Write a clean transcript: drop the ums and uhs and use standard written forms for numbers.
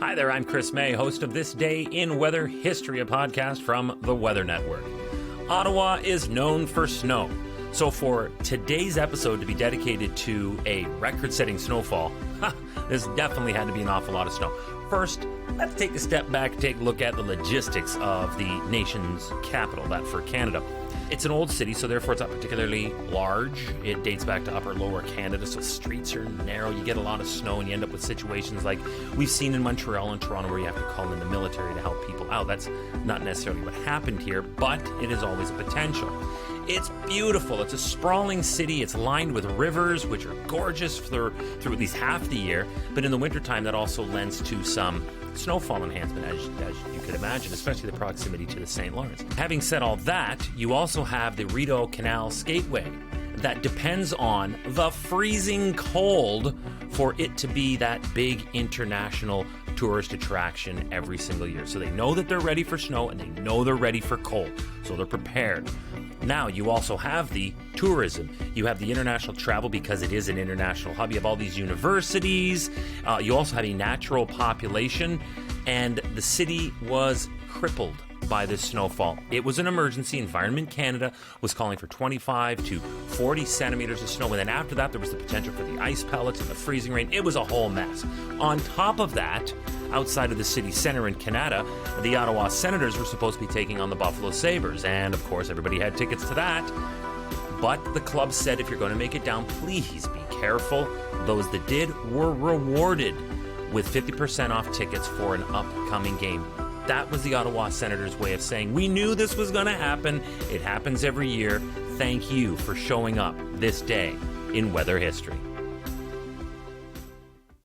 Hi there, I'm Chris May, host of This Day in Weather History, a podcast from the Weather Network. Ottawa is known for snow, so for today's episode to be dedicated to a record-setting snowfall, there's definitely had to be an awful lot of snow. First, let's take a step back and take a look at the logistics of the nation's capital, that for Canada. It's an old city, so therefore it's not particularly large. It dates back to upper lower Canada, so streets are narrow. You get a lot of snow and you end up with situations like we've seen in Montreal and Toronto where you have to call in the military to help people out. That's not necessarily what happened here, but it is always a potential. It's beautiful. It's a sprawling city. It's lined with rivers, which are gorgeous through at least half the year. But in the wintertime, that also lends to some snowfall enhancement, as you could imagine, especially the proximity to the St. Lawrence. Having said all that, you also have the Rideau Canal Skateway that depends on the freezing cold for it to be that big international tourist attraction every single year. So they know that they're ready for snow and they know they're ready for cold. So they're prepared. Now, you also have the tourism. You have the international travel because it is an international hub. You have all these universities. You also have a natural population. And the city was crippled by this snowfall. It was an emergency. Environment Canada was calling for 25 to 40 centimeters of snow. And then after that, there was the potential for the ice pellets and the freezing rain. It was a whole mess. On top of that, outside of the city center in Canada, the Ottawa Senators were supposed to be taking on the Buffalo Sabres. And of course, everybody had tickets to that. But the club said, if you're going to make it down, please be careful. Those that did were rewarded with 50% off tickets for an upcoming game. That was the Ottawa Senators' way of saying, we knew this was going to happen. It happens every year. Thank you for showing up this day in weather history.